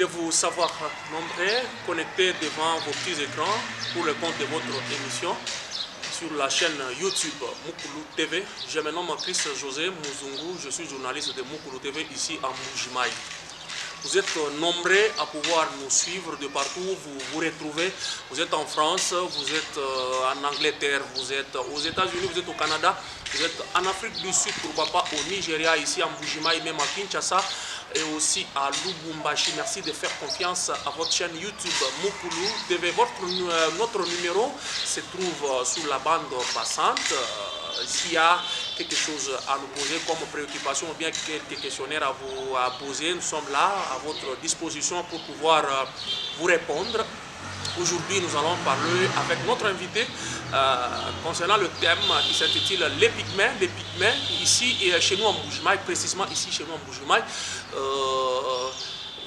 de vous savoir nombreux connectés devant vos petits écrans pour le compte de votre émission sur la chaîne YouTube Mukulu TV. Je me nomme Chris José Muzungu, je suis journaliste de Mukulu TV ici à Mbuji-Mayi. Vous êtes nombreux à pouvoir nous suivre de partout, vous vous retrouvez. Vous êtes en France, vous êtes en Angleterre, vous êtes aux États-Unis, vous êtes au Canada, vous êtes en Afrique du Sud, pourquoi pas au Nigeria, ici à Mbuji-Mayi, même à Kinshasa et aussi à Lubumbashi. Merci de faire confiance à votre chaîne YouTube Mukulu TV. Notre numéro se trouve sur la bande passante. S'il y a quelque chose à nous poser comme préoccupation ou bien quelques questionnaires à vous poser, nous sommes là à votre disposition pour pouvoir vous répondre. Aujourd'hui, nous allons parler avec notre invité concernant le thème qui s'intitule les pygmées. Les pygmées, ici et chez nous en Mbuji-Mayi, précisément ici chez nous en Mbuji-Mayi.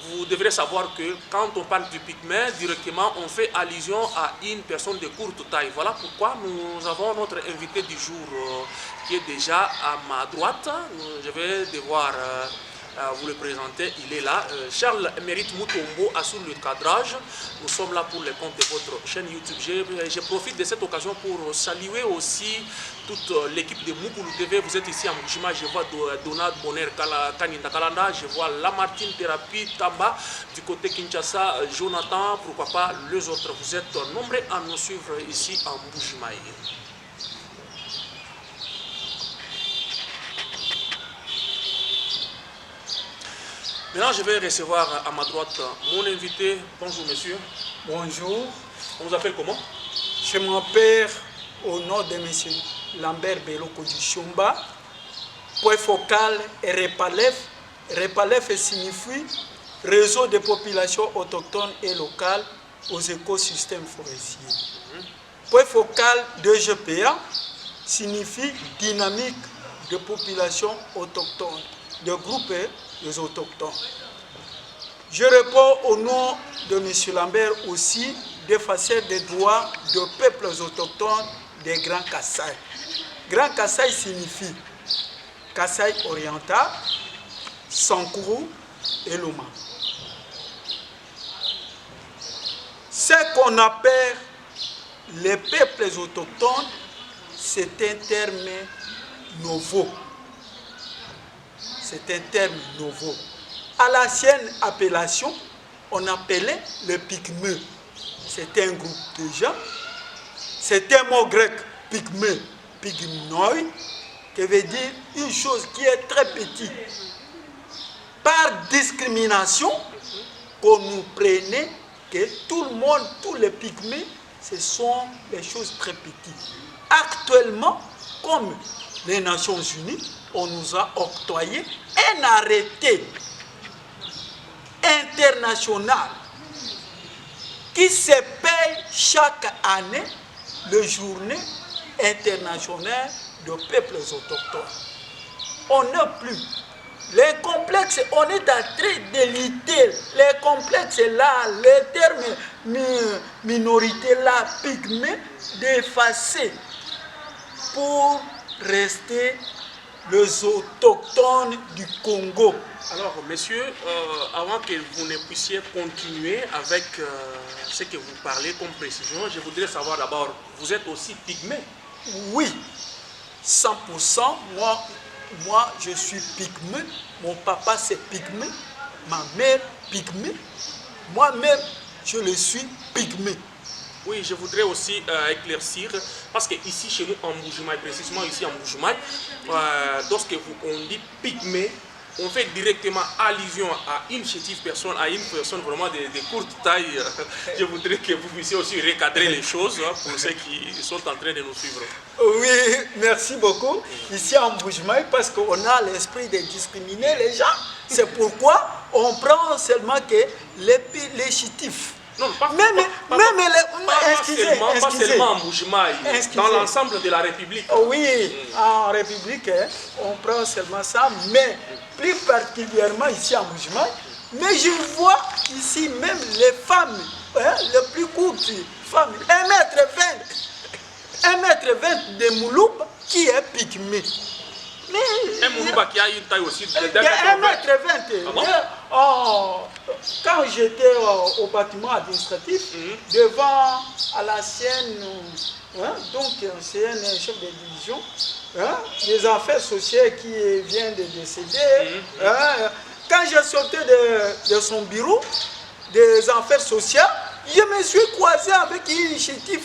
Vous devrez savoir que quand on parle du pygmée, directement on fait allusion à une personne de courte taille. Voilà pourquoi nous avons notre invité du jour qui est déjà à ma droite. Je vais devoir vous le présenter, il est là. Charles Émérite Mutombo assure le cadrage. Nous sommes là pour le compte de votre chaîne YouTube. Je profite de cette occasion pour saluer aussi toute l'équipe de Mukulu TV. Vous êtes ici à Mbuji-Mayi, je vois Donald Bonner Kaninda Kalanda, je vois Lamartine Thérapie Tamba du côté Kinshasa, Jonathan, pourquoi pas les autres. Vous êtes nombreux à nous suivre ici à Mbuji-Mayi. Maintenant, je vais recevoir à ma droite mon invité. Bonjour, monsieur. Bonjour. On vous appelle comment? Je m'appelle au nom de monsieur Lambert Beloko du Chumba. Point focal et Repalef. Repalef signifie réseau de populations autochtones et locales aux écosystèmes forestiers. Point focal de GPA signifie dynamique de populations autochtones, de groupes des autochtones. Je réponds au nom de M. Lambert aussi des facettes des droits de peuples autochtones des Grands Kassai. Grand Kassai signifie Kassai oriental, Sankuru et Loma. Ce qu'on appelle les peuples autochtones, c'est un terme nouveau. C'est un terme nouveau. À l'ancienne appellation, on appelait le pygmée. C'est un groupe de gens. C'est un mot grec, pygmée, pygmoi, qui veut dire une chose qui est très petite. Par discrimination, qu'on nous prenait que tout le monde, tous les pygmées, ce sont des choses très petites. Actuellement, comme les Nations Unies, on nous a octroyé un arrêté international qui se paye chaque année le journée internationale de peuples autochtones. On n'a plus. Les complexes, on est en train d'éliter. Les complexes là, les termes minorité là, pygmée, d'effacer pour rester les autochtones du Congo. Alors, messieurs, avant que vous ne puissiez continuer avec ce que vous parlez comme précision, je voudrais savoir d'abord, vous êtes aussi pygmée? Oui, 100%. Moi, je suis pygmée. Mon papa, c'est pygmée. Ma mère, pygmée. Moi-même, je le suis pygmée. Oui, je voudrais aussi éclaircir, parce que ici, chez nous, en Mbuji-Mayi, précisément ici en Mbuji-Mayi, lorsque on dit pygmée, on fait directement allusion à une chétive personne, à une personne vraiment de courte taille. Je voudrais que vous puissiez aussi recadrer les choses pour ceux qui sont en train de nous suivre. Oui, merci beaucoup. Ici en Mbuji-Mayi, parce qu'on a l'esprit de discriminer les gens, c'est pourquoi on prend seulement que les chétifs. Non, pas seulement en Mbuji-Mayi, dans l'ensemble de la République. Oui, en République, on prend seulement ça, mais plus particulièrement ici en Mbuji-Mayi. Mais je vois ici même les femmes, les plus courtes femmes, 1m20 de Moulouba, qui est pygmée. Mais Un Moulouba qui a une taille aussi de 1,20 m. Quand j'étais au bâtiment administratif, devant à la sienne, donc c'est un chef de division, des affaires sociales qui vient de décéder. Quand j'ai sorti de son bureau des affaires sociales, je me suis croisé avec une chétive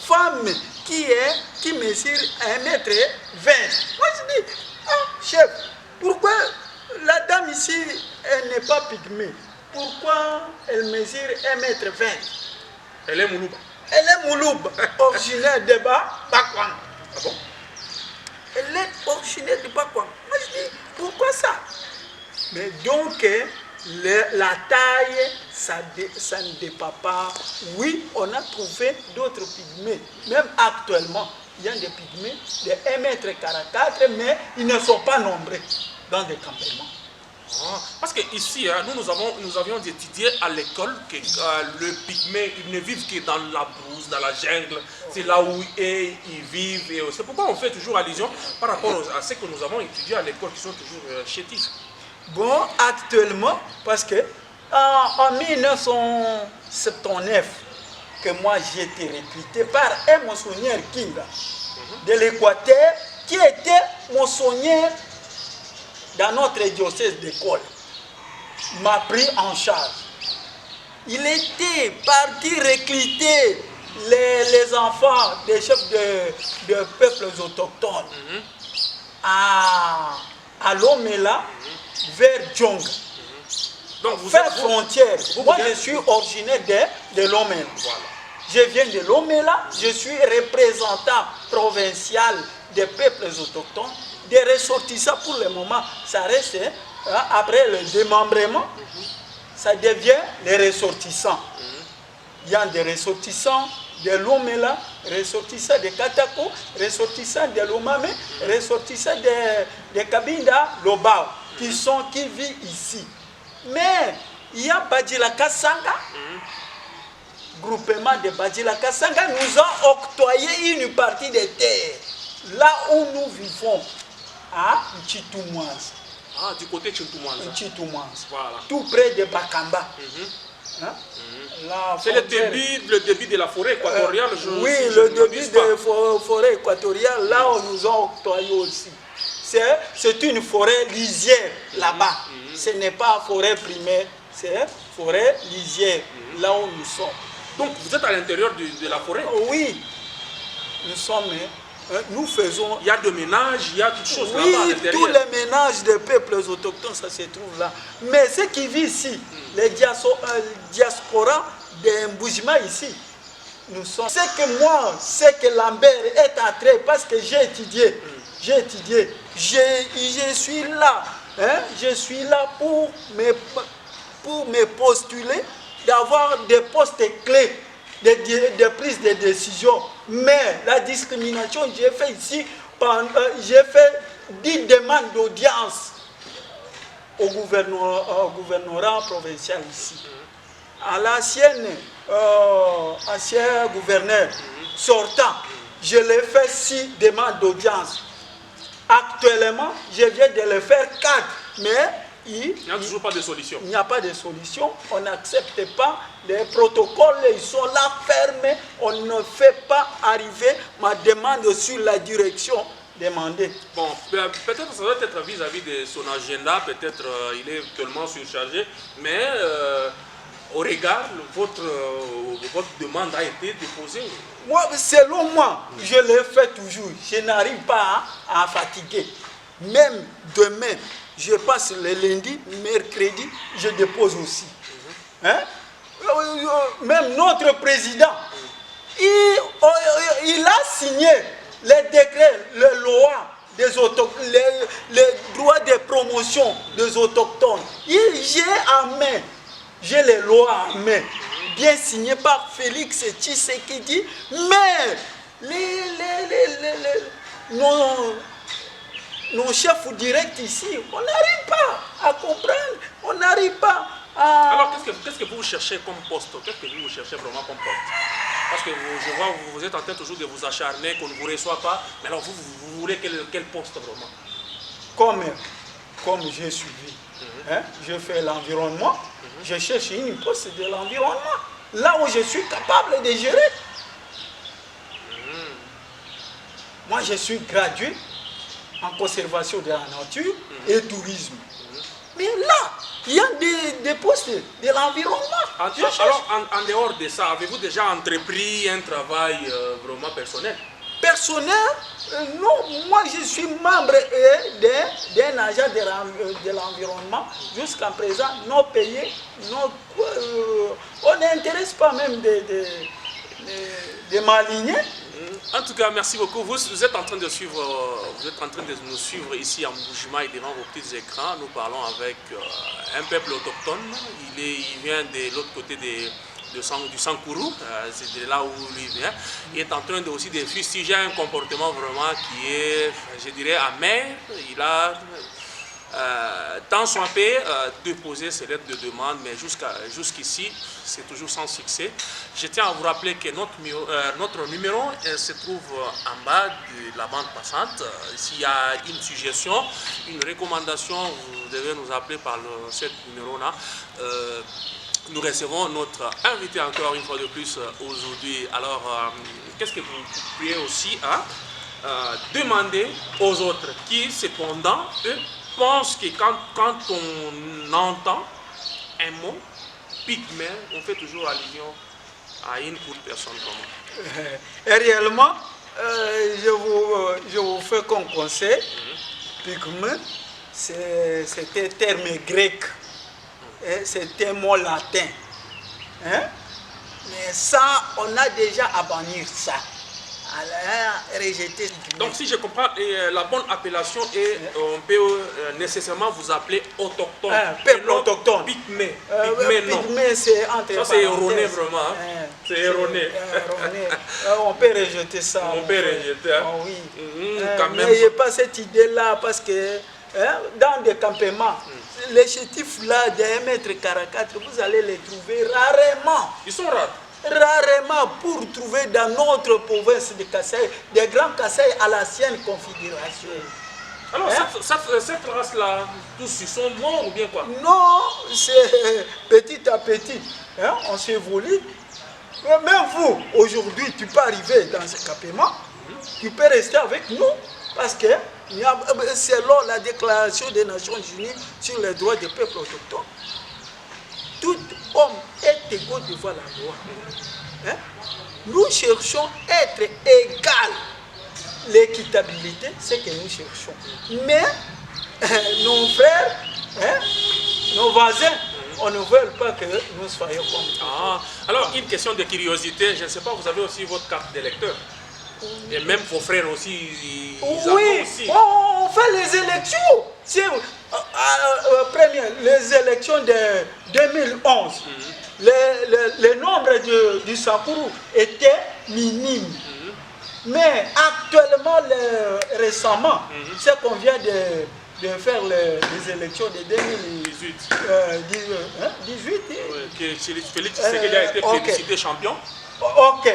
femme qui mesure 1,20 m. Moi je dis, chef, pourquoi la dame ici, elle n'est pas pygmée? Pourquoi elle mesure 1,20 m? Elle est Moulouba. Elle est Moulouba, originaire de Bakwang. Ah bon? Elle est originaire de Bakwang. Moi je dis, pourquoi ça? Mais donc, la taille, ça ne dépend pas. Oui, on a trouvé d'autres pygmées. Même actuellement, il y a des pygmées de 1,44 m, mais ils ne sont pas nombreux dans des campements. Parce qu'ici, nous avions étudié à l'école que le pygmée, ils ne vivent que dans la brousse, dans la jungle. C'est là où ils vivent. C'est pourquoi on fait toujours allusion par rapport à ce que nous avons étudié à l'école, qui sont toujours chétifs. Bon, actuellement, parce que en 1979, que moi j'ai été recruté par un moissonnier Kinga de l'Équateur, qui était moissonnier dans notre diocèse d'école, m'a pris en charge. Il était parti recruter les enfants des chefs de peuples autochtones à Lomela, vers Djong. Donc vous Faire êtes frontière. Moi je suis originaire de Lomela. Voilà. Je viens de Lomela, je suis représentant provincial des peuples autochtones. Des ressortissants pour le moment, ça reste, après le démembrement, ça devient les ressortissants. Il y a des ressortissants de Lomela, ressortissants de Katako, ressortissants de Lomame, ressortissants de Kabinda, Lobao, qui vivent ici. Mais il y a Badjila Kassanga, groupement de Badjila Kassanga, nous a octroyé une partie des terres, là où nous vivons, à Ntchitoumouaz. Ah, du côté de Ntchitoumouaz. Voilà. Tout près de Bakamba. C'est le débit de la forêt équatoriale. Oui, le débit de la forêt équatoriale, là où nous ont octroyé aussi. C'est une forêt lisière là-bas. Ce n'est pas forêt primaire, c'est forêt lisière, là où nous sommes. Donc vous êtes à l'intérieur de la forêt? Oui, nous sommes... Nous faisons... Il y a des ménages, il y a toutes choses oui, là-bas à l'intérieur. Tous les ménages des peuples autochtones, ça se trouve là. Mais ceux qui vivent ici, les diasporas de Mboujima ici, nous sommes... C'est que moi, c'est que Lambert est entré parce que j'ai étudié. Je suis là. Je suis là pour me postuler, d'avoir des postes clés de prise de décision. Mais la discrimination, j'ai fait ici, j'ai fait 10 demandes d'audience au gouvernorat provincial ici. À l'ancien gouverneur sortant, je l'ai fait 6 demandes d'audience. Actuellement, je viens de le faire 4, mais il n'y a toujours pas de solution. Il n'y a pas de solution. On n'accepte pas. Les protocoles, ils sont là fermés. On ne fait pas arriver ma demande sur la direction demandée. Bon, peut-être ça doit être vis-à-vis de son agenda. Peut-être il est tellement surchargé. Mais au regard, votre demande a été déposée. Moi, selon moi, je le fais toujours. Je n'arrive pas à fatiguer. Même demain, je passe le lundi, mercredi, je dépose aussi. Même notre président, il a signé les décrets, les lois des autochtones, les droits de promotion des autochtones. J'ai les lois en main, bien signées par Félix Tshisekedi, mais nos chefs directs ici, on n'arrive pas à comprendre, on n'arrive pas à... Alors, qu'est-ce que vous cherchez comme poste? Qu'est-ce que vous cherchez vraiment comme poste? Parce que je vois que vous êtes en train toujours de vous acharner, qu'on ne vous reçoit pas. Mais alors, vous voulez quel poste vraiment? comme j'ai suivi, hein, je fais l'environnement, je cherche une poste de l'environnement, là où je suis capable de gérer. Moi, je suis gradué en conservation de la nature et tourisme. Mais là, il y a des postes de l'environnement. Alors, en dehors de ça, avez-vous déjà entrepris un travail vraiment personnel? Personnel, non. Moi, je suis membre d'un agent de l'environnement. Jusqu'à présent, non payé. On n'intéresse pas même de m'aligner. En tout cas, merci beaucoup. Vous êtes en train de nous suivre ici à Mbuji-Mayi devant vos petits écrans. Nous parlons avec un peuple autochtone. Il vient de l'autre côté du Sankourou, c'est de là où il vient. Il est en train aussi de fustiger un comportement vraiment qui est, je dirais, amer. Il a tant soit peu déposé ses lettres de demande, mais jusqu'ici, c'est toujours sans succès. Je tiens à vous rappeler que notre numéro se trouve en bas de la bande passante. S'il y a une suggestion, une recommandation, vous devez nous appeler par ce numéro-là. Nous recevons notre invité encore une fois de plus aujourd'hui. Alors, qu'est-ce que vous pourriez aussi demander aux autres qui, cependant, eux, pensent que quand on entend un mot pygmée, on fait toujours allusion à une courte personne comme moi. Et réellement, je vous fais comme conseil, pygmée, c'est un terme grec, c'est un mot latin. Hein? Mais ça, on a déjà à bannir ça. Rejeter. Donc si je comprends, la bonne appellation est, on peut nécessairement vous appeler autochtone. Peuple autochtone. Pygmée. Pygmée, c'est entre ça c'est erroné vraiment. C'est erroné. On peut rejeter ça. On peut rejeter. Oh, oui. Quand même. N'ayez pas cette idée-là parce que dans des campements, les chétifs là de 1,44 m, vous allez les trouver rarement. Ils sont rares. Rarement pour trouver dans notre province de Kasaï, des grands Kasaï à l'ancienne configuration. Alors, cette race-là, tous ils sont morts ou bien quoi? Non, c'est petit à petit. Hein, on s'évolue. Même vous, aujourd'hui, tu peux arriver dans ce campement, tu peux rester avec nous, parce que selon la déclaration des Nations Unies sur les droits des peuples autochtones, tout homme est égaux devant la loi. Hein? Nous cherchons à être égal. L'équitabilité, c'est ce que nous cherchons. Mais nos frères, nos voisins, on ne veut pas que nous soyons comme alors, une question de curiosité, je ne sais pas, vous avez aussi votre carte d'électeur. Et même vos frères aussi, ils oui, aussi. On fait les élections. Les élections de 2011, le nombre du Sankourou était minime. Mais actuellement, récemment, c'est qu'on vient de faire les élections de 2018. 18. Félix Tshisekedi a été félicité champion. Ok.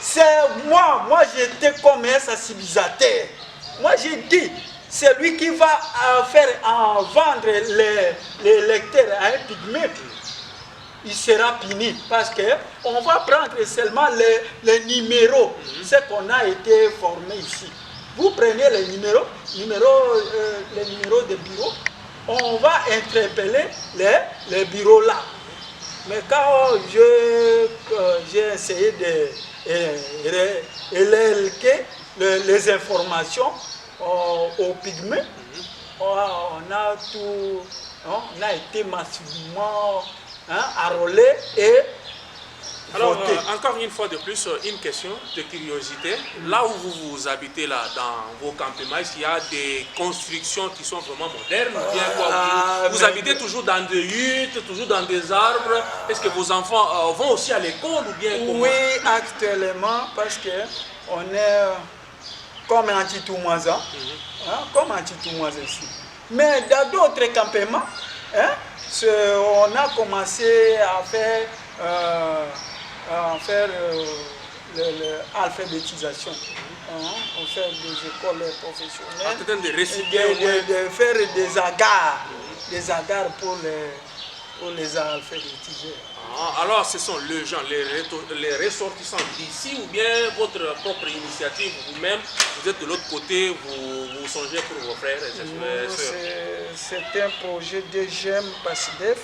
C'est moi j'étais comme un sensibilisateur. Moi j'ai dit, c'est lui qui va vendre les lecteurs à un pygmée, il sera puni parce qu'on va prendre seulement les numéros, ce qu'on a été formé ici. Vous prenez les numéros de bureau, on va interpeller les bureaux là. Mais quand j'ai essayé de les informations aux pygmées, on a été massivement enrôlés et alors, votés. encore une fois de plus, une question de curiosité. Là où vous habitez, là, dans vos campements, est-ce qu'il y a des constructions qui sont vraiment modernes ou bien quoi? Vous habitez toujours dans des huttes, toujours dans des arbres? Est-ce que vos enfants vont aussi à l'école ou bien comment? Oui, actuellement, parce qu'on est comme un Titoumouaza, ici. Mais dans d'autres campements, on a commencé à faire l'alphabétisation. On fait des écoles professionnelles. En train de réciter de faire des agarres pour les alphabétiser. Alors, ce sont les gens, les ressortissants d'ici ou bien votre propre initiative vous-même, vous êtes de l'autre côté, vous songez pour vos frères et sœurs? C'est un projet de GEM PASIDEF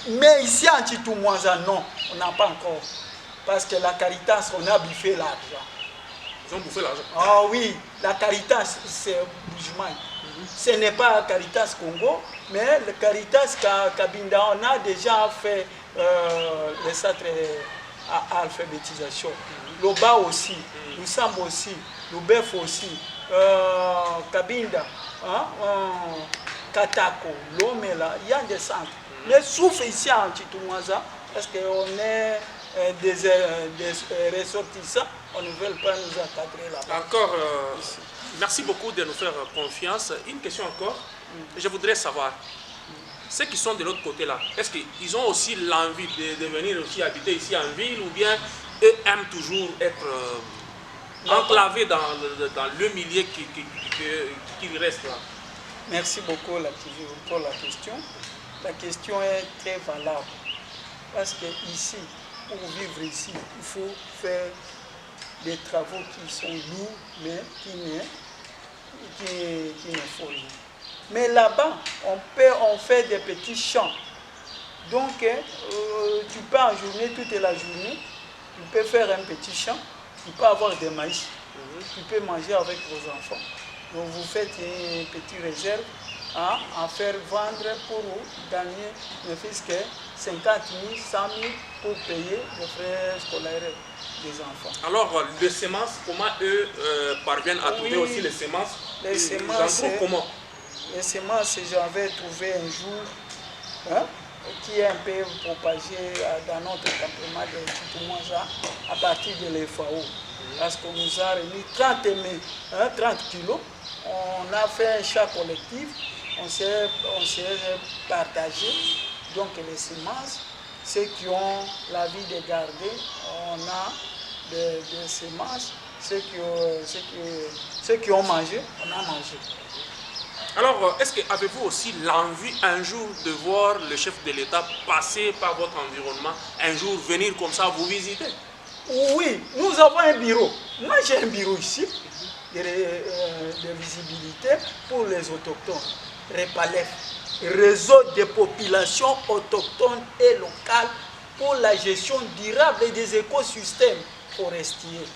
mais ici en Titoumouaza, non, on n'a pas encore. Parce que la Caritas, on a bouffé l'argent. Ils ont bouffé l'argent? Ah oui, la Caritas, c'est Bujumaï. Ce n'est pas Caritas Congo, mais le Caritas Kabinda, on a déjà fait les centres à alphabétisation. L'Oba aussi, le Samb aussi, le Bef aussi, Kabinda, Katako, Lomela, il y a des centres. Mais sauf ici en Titoumouaza, parce qu'on est des ressortissants, on ne veut pas nous encadrer là-bas. Encore, merci beaucoup de nous faire confiance. Une question encore, je voudrais savoir, ceux qui sont de l'autre côté là, est-ce qu'ils ont aussi l'envie de venir aussi habiter ici en ville ou bien eux aiment toujours être enclavés dans le milieu qui reste là? Merci beaucoup pour la question. La question est très valable parce que ici, pour vivre ici, il faut faire des travaux qui sont lourds mais qui ne font rien. Mais là-bas, on fait des petits champs. Donc, tu peux en journée, toute la journée, tu peux faire un petit champ, tu peux avoir des maïs, tu peux manger avec vos enfants. Donc, vous faites une petite réserve à faire vendre pour gagner ne fût-ce que 50 000, 100 000 pour payer les frais scolaires des enfants. Alors, les semences, comment eux parviennent à trouver aussi les semences? Les semences, comment? Les semences, j'avais trouvé un jour qui est un peu propagé dans notre campement de Titoumouaza à partir de l'FAO. Parce qu'on nous a remis 30 kilos. On a fait un chat collectif. On s'est partagé. Donc les semences, ceux qui ont l'envie de garder, on a des semences. Ceux qui ont mangé, on a mangé. Alors, est-ce que avez-vous aussi l'envie un jour de voir le chef de l'État passer par votre environnement, un jour venir comme ça vous visiter? Oui, nous avons un bureau. Moi j'ai un bureau ici de visibilité pour les autochtones. REPALEF, réseau de populations autochtones et locales pour la gestion durable des écosystèmes forestiers.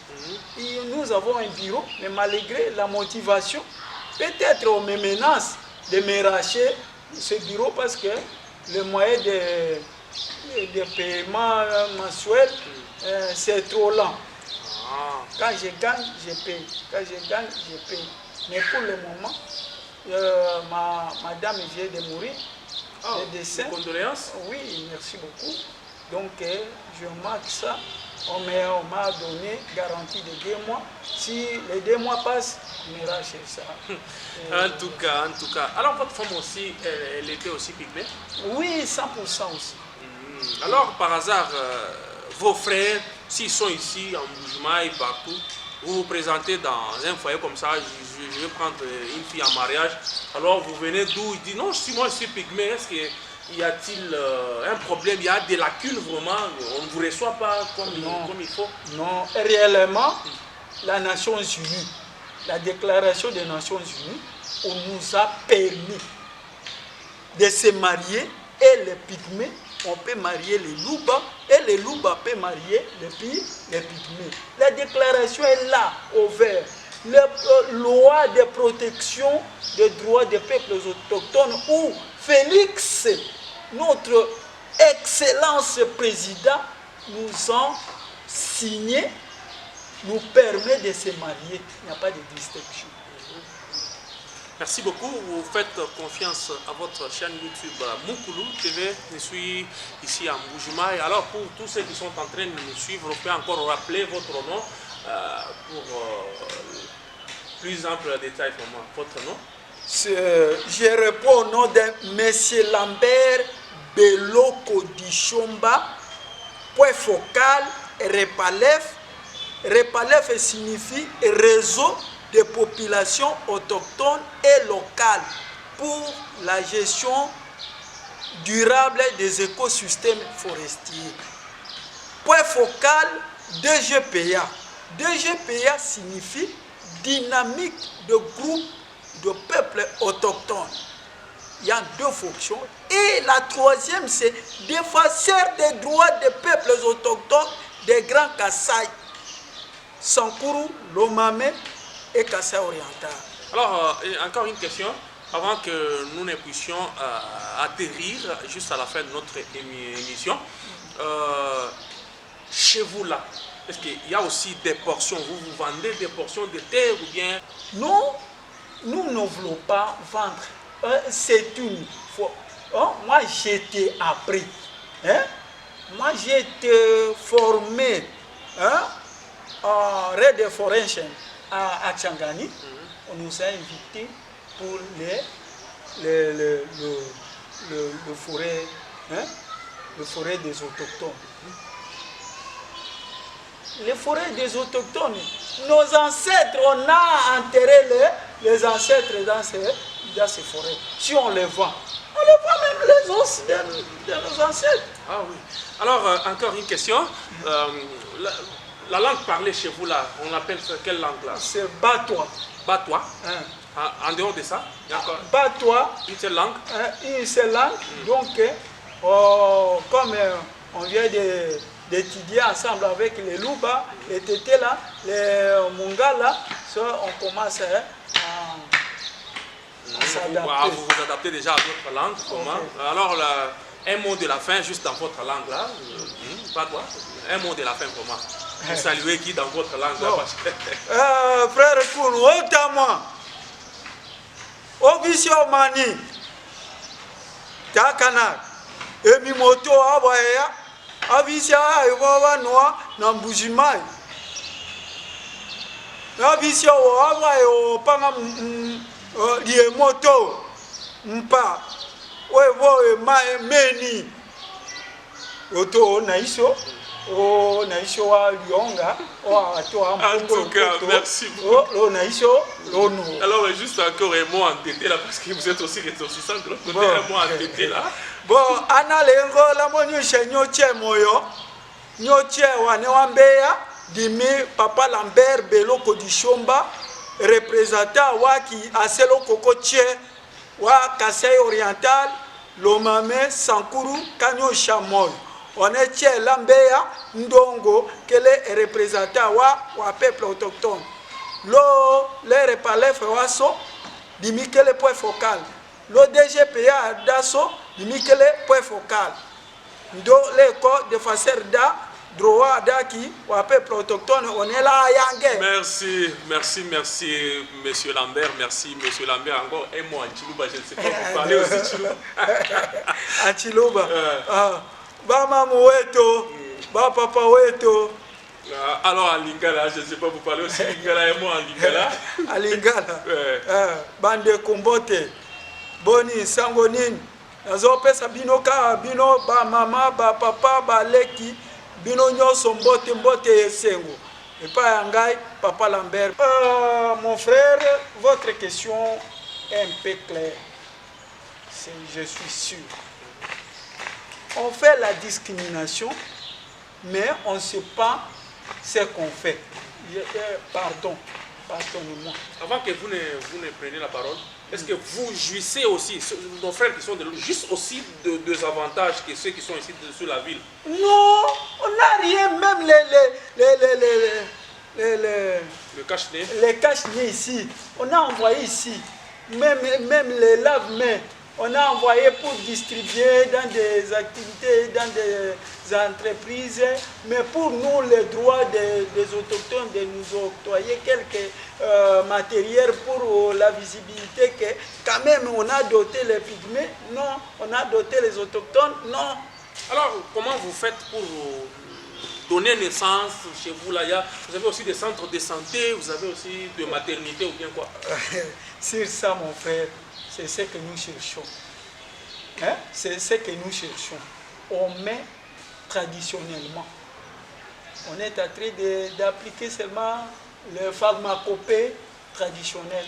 Et nous avons un bureau, mais malgré la motivation, peut-être on me menace de me racheter ce bureau parce que le moyen de paiement mensuel, c'est trop lent. Quand je gagne, je paye. Quand je gagne, je paye. Mais pour le moment, madame vient de mourir. Le décès. Condoléances? Oui, merci beaucoup. Donc, je marque ça. On m'a donné garantie de 2 mois. Si les 2 mois passent, on ira chez ça. En tout cas. Alors, votre femme aussi, elle était aussi pygmée? Oui, 100% aussi. Alors, par hasard, vos frères, s'ils sont ici, en Bujumaï, partout, vous vous présentez dans un foyer comme ça, je vais prendre une fille en mariage, alors vous venez d'où? Il dit non, si moi je suis pygmée, est-ce qu'il y a-t-il un problème, il y a des lacunes vraiment, on ne vous reçoit pas comme il faut? Non, réellement, la Nations Unies, la déclaration des Nations Unies, on nous a permis de se marier et les pygmées, on peut marier les Louba et les Louba peuvent marier les pygmées. La déclaration est là, au vert. La loi de protection des droits des peuples autochtones où Félix, notre excellence président, nous a signé, nous permet de se marier. Il n'y a pas de distinction. Merci beaucoup. Vous faites confiance à votre chaîne YouTube Mukulu TV. Je suis ici à Bujumaï. Alors pour tous ceux qui sont en train de nous suivre, vous pouvez encore rappeler votre nom pour plus ample détail pour moi. Votre nom? Je réponds au nom de M. Lambert Beloko Dishomba, point focal, REPALEF. REPALEF signifie réseau de populations autochtones et locales pour la gestion durable des écosystèmes forestiers. Point focal, DGPA. DGPA signifie dynamique de groupe de peuples autochtones. Il y a deux fonctions. Et la troisième, c'est défenseur des droits des peuples autochtones des Grands Kasaï, Sankuru, Lomame et Kasaï oriental. Alors, encore une question, avant que nous ne puissions atterrir juste à la fin de notre émission. Chez vous là, est-ce qu'il y a aussi des portions, vous vendez des portions de terre ou bien? Non, nous ne voulons pas vendre. C'est une fois. Oh, moi j'étais appris. Hein? Moi j'ai été formé en Red Foundation à Tchangani. On nous a invités pour le forêt des autochtones. Les forêts des autochtones, nos ancêtres, on a enterré les ancêtres dans ces forêts. Si on les vend, on les vend même les os de nos ancêtres. Ah oui. Alors, encore une question. La langue parlée chez vous là, on appelle ça quelle langue là? C'est Batois. Batois. En dehors de ça, il y a encore Batois. une seule langue. Une seule langue. Donc, comme on vient d'étudier ensemble avec les Louba, les Tétés là, les Mongala, on commence à s'adapter. Vous vous adaptez déjà à votre langue. Okay. Alors, un mot de la fin, juste dans votre langue là. Pas toi. Un mot de la fin pour moi. Vous saluez qui dans votre langue là? Bon. Frère Koun, Otama, Obisio Mani, Takana, Emimoto Abaya, Abisia Ewa Noa, Nambujimai. Abisia Abaya, Panga Liemoto, Mpa, Wevo Meni, Oto Naiso. Oh, Naïso wa Lyonga, en tout cas, merci beaucoup. Oh, Naïso, l'ONU. Alors, juste encore un mot entêté là, parce que vous êtes aussi ressortissant de l'autre côté, un mot entêté là. Bon, Anna Lengo, la monnaie chez Nyoche Moyo, Nyoche Wanewambeya, Dimi, Papa Lambert, Beloko du Chomba, représentant Waki, Aselo Kokoche, Wa Kasaï Oriental, Lomame, Sankuru, Kanyo Chamoy. On est chez Lambeya, Ndongo, qui est représentant wa peuple autochtone. Le REPALEF Waso, dimi que le point focal. Le DGPA Dasso, dimi que le point focal. Do l'école de facer da droit d'aki wa peuple autochtone, on est là à Yangé. Merci, monsieur Lambert. Merci, monsieur Lambert. Encore un mot en Chiluba, je ne sais pas vous parler aussi Chiluba. En Chiluba. Bama Moueto, Ba Papa Weto. Alors en Lingala, je ne sais pas vous parler aussi Lingala et moi en Lingala. En Lingala. Bande Kombote, Boni, Sangonin, Azopesa Binoka, Bino, Ba Mama, Ba Papa, Ba Leki, Bino Nyoso Mbote, Mbote Sengo. Et pas Angai, Papa Lambert. Mon frère, votre question est un peu claire. Je suis sûr. On fait la discrimination, mais on ne sait pas ce qu'on fait. Pardonnez-moi. Avant que vous ne preniez la parole, est-ce que vous jouissez aussi, nos frères qui sont de l'autre, juste aussi des avantages que ceux qui sont ici sur la ville? Non, on n'a rien, même le cache-nez. Les cache-nez ici, on a envoyé ici, même les lave-mains. On a envoyé pour distribuer dans des activités, dans des entreprises, mais pour nous, les droits des autochtones de nous octroyer quelques matériels pour la visibilité, que quand même on a doté les pygmées, non, on a doté les autochtones, non. Alors, comment vous faites pour donner naissance chez vous là? Vous avez aussi des centres de santé, vous avez aussi de maternité ou bien quoi? C'est ça, mon frère. C'est ce que nous cherchons. Hein? C'est ce que nous cherchons. On met traditionnellement. On est en train d'appliquer seulement le pharmacopée traditionnel.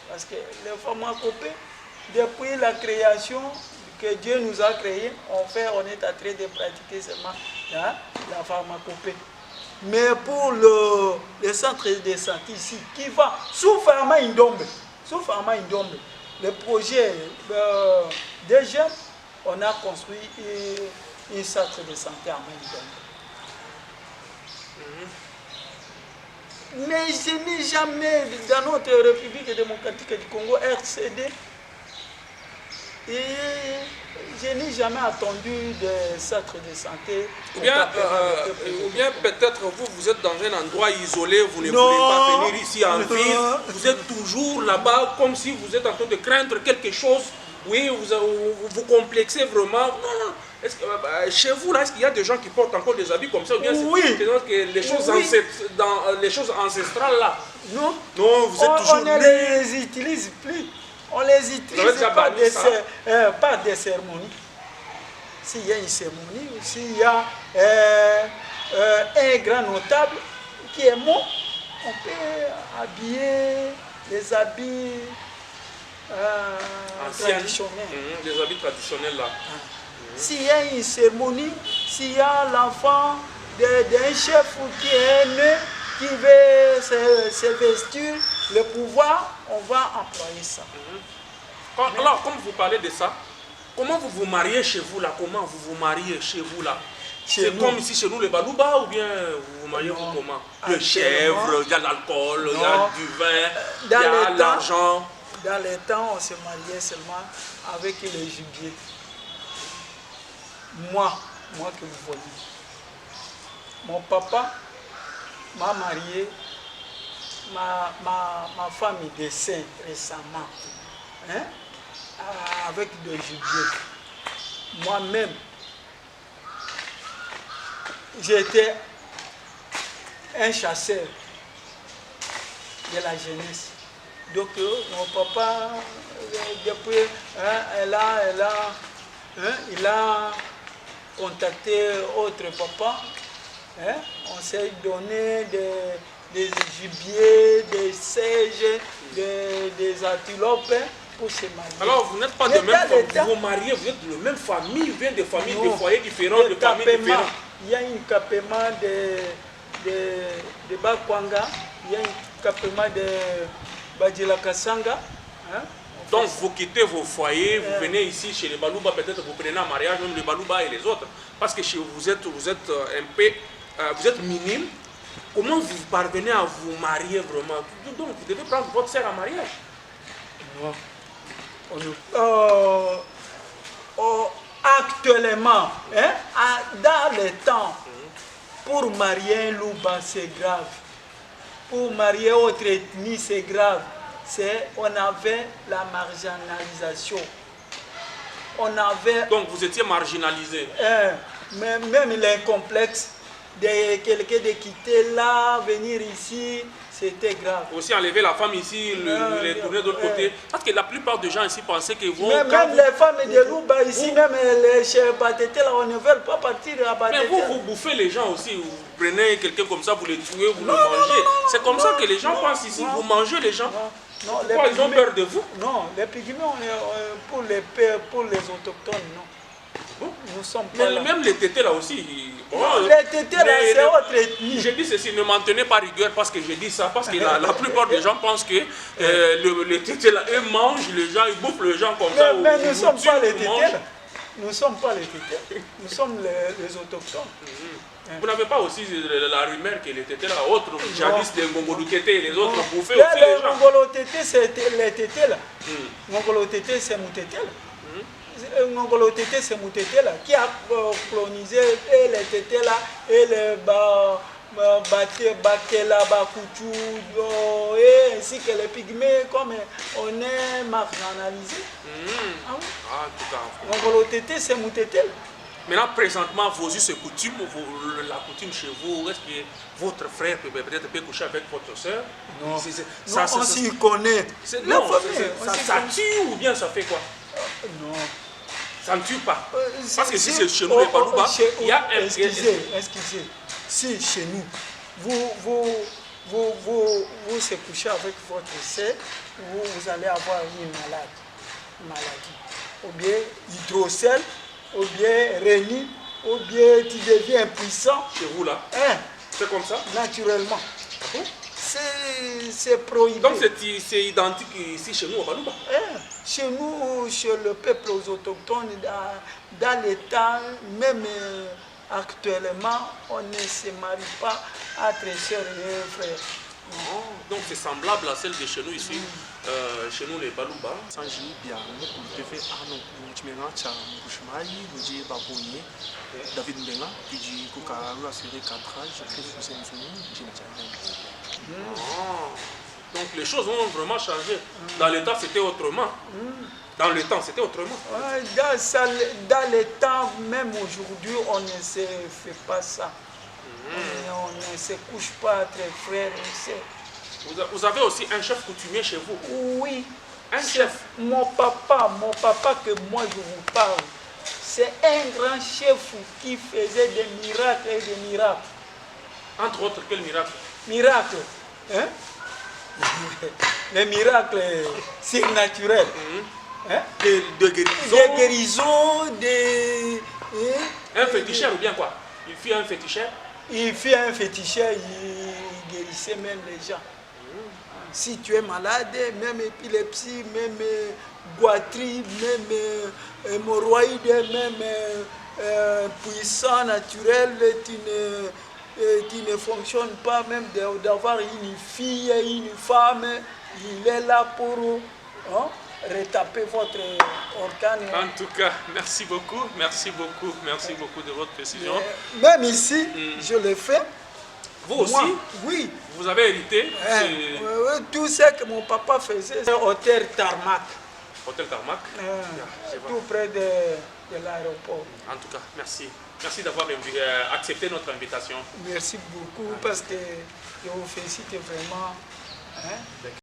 Parce que le pharmacopée, depuis la création que Dieu nous a créé, on est en train de pratiquer seulement la pharmacopée. Mais pour le centre de santé ici, qui va sous Pharma Indombe, le projet des jeunes, on a construit un centre de santé à Indombe. Mais je n'ai jamais, dans notre République démocratique du Congo, RCD, et je n'ai jamais attendu des centres de santé. Ou bien peut-être vous êtes dans un endroit isolé, vous ne voulez pas venir ici en ville, vous êtes toujours là-bas comme si vous êtes en train de craindre quelque chose. Oui, vous complexez vraiment. Non. Est-ce que, chez vous, là, est-ce qu'il y a des gens qui portent encore des habits comme ça ou bien oui. Que les choses, dans les choses ancestrales là? Non, vous êtes toujours on ne les utilise plus. On les utilise par des cérémonies. S'il y a une cérémonie, ou s'il y a un grand notable qui est mort, on peut habiller les habits traditionnels. Des habits traditionnels là. S'il y a une cérémonie, s'il y a l'enfant d'un chef qui est né, qui veut se vestir, le pouvoir, on va employer ça. Alors, comme vous parlez de ça, comment vous vous mariez chez vous là? Comment vous vous mariez chez vous là? C'est comme ici chez nous le balouba ou bien vous vous mariez comment? Le chèvre, il y a l'alcool, il y a du vin, il y a l'argent. Dans les temps, on se mariait seulement avec le gibier. Moi que vous voyez. Mon papa m'a marié, ma femme est décédée récemment, avec le gibier. Moi-même, j'étais un chasseur de la jeunesse. Donc mon papa, depuis, il a contacté autre papa. On s'est donné des gibiers, des seiges, des antilopes pour se marier. Alors vous n'êtes pas de même famille, vous vous mariez, vous êtes de la même famille, vous êtes de familles, de foyers différents, de familles différentes. Il y a un campement de Bakwanga, il y a un campement de Badjila Kassanga. Donc vous quittez vos foyers, vous venez ici chez les Balouba, peut-être vous prenez un mariage, même les Balouba et les autres. Parce que chez vous êtes un peu, vous êtes minime. Comment vous parvenez à vous marier vraiment? Donc vous devez prendre votre sœur en mariage. Actuellement, dans le temps, pour marier un Louba, c'est grave. Pour marier autre ethnie, c'est grave. On avait la marginalisation. Donc vous étiez marginalisé. Même l'incomplexe de quelqu'un de quitter là, venir ici, c'était grave. Aussi enlever la femme ici, les tourner de l'autre côté. Parce que la plupart des gens ici pensaient que vous... Même les femmes de Louba ici, même les chez Batete là, on ne veut pas partir à Batete. Mais vous bouffez les gens aussi. Vous prenez quelqu'un comme ça, vous les tuez, vous le mangez. C'est comme ça que les gens pensent ici. Vous mangez les gens. Non, pourquoi ils ont peur de vous? Non, les pygmées, pour les autochtones, non. Nous sommes pas là. Même les tétés là aussi. Les tétés là, c'est autre ethnie. Je dis ceci, ne m'en tenez pas rigueur parce que je dis ça, parce que la plupart des gens pensent que les tétés là, eux mangent les gens, ils bouffent les gens comme ça. Mais nous ne sommes pas les tétés là. Nous ne sommes pas les tétés. Nous sommes les autochtones. Vous n'avez pas aussi la rumeur que les tétés là, autres, jadis les Ngongolo tétés et les autres bouffaient aussi les gens. Les Ngongolo tétés, c'est les tétés là. Ngongolo tétés, c'est mon tété là. Ngongolo tété, c'est mon tété là, qui a colonisé et les tétés là, et les Bakela, Bakutu, et ainsi que les pygmées, comme on est marginalisé. Ah, tout à fait. Ngongolo tété, c'est mon tété là. Maintenant, présentement, vos us et coutumes, la coutume chez vous, est-ce que votre frère peut-être coucher avec votre soeur? Non, on s'y connaît. Ça tue ou bien ça fait quoi? Non. Ça ne tue pas. Parce que si c'est chez nous, les Balouba, il y a un... Excusez. Si chez nous, vous se couchez avec votre sœur, vous allez avoir une maladie. Ou bien hydrocèle, ou bien rénine, ou bien tu deviens impuissant. Chez vous là, c'est comme ça? Naturellement. C'est prohibé. Donc c'est identique ici chez nous au Balouba? Chez nous, chez le peuple autochtone, dans l'État, même actuellement, on ne se marie pas entre sœurs et frères. Oh, donc c'est semblable à celle de chez nous ici, chez nous les Balouba. Sanji bien nous devait Arnaud Mutmenga cha Mbushmai nous Baboni David Mbenga qui dit qu'on a assuré 4 ans j'ai fait sous donc les choses ont vraiment changé. Dans l'état c'était autrement. Dans le temps c'était autrement. Dans le temps, même aujourd'hui, on ne se fait pas ça. On ne se couche pas entre frères et sœurs. Vous avez aussi un chef coutumier chez vous? Oui. Un chef? Mon papa que moi je vous parle, c'est un grand chef qui faisait des miracles et des miracles. Entre autres, quel miracle? Miracles. Hein? Les miracles surnaturels. De guérison? Des guérisons, Un féticheur ou bien quoi? Il fit un féticheur? Il fit un féticheur, il guérissait même les gens. Si tu es malade, même épilepsie, même goitrine, même hémorroïde, même puissant naturel, tu ne fonctionnes pas, même d'avoir une fille, une femme, il est là pour retaper votre organe. En tout cas, merci beaucoup de votre précision. Même ici, je le fais. Vous aussi? Moi, oui. Vous avez hérité? Tout ce que mon papa faisait, c'est Hôtel Tarmac. Hôtel Tarmac? Tout près de l'aéroport. En tout cas, merci. Merci d'avoir accepté notre invitation. Merci beaucoup parce que je vous félicite vraiment.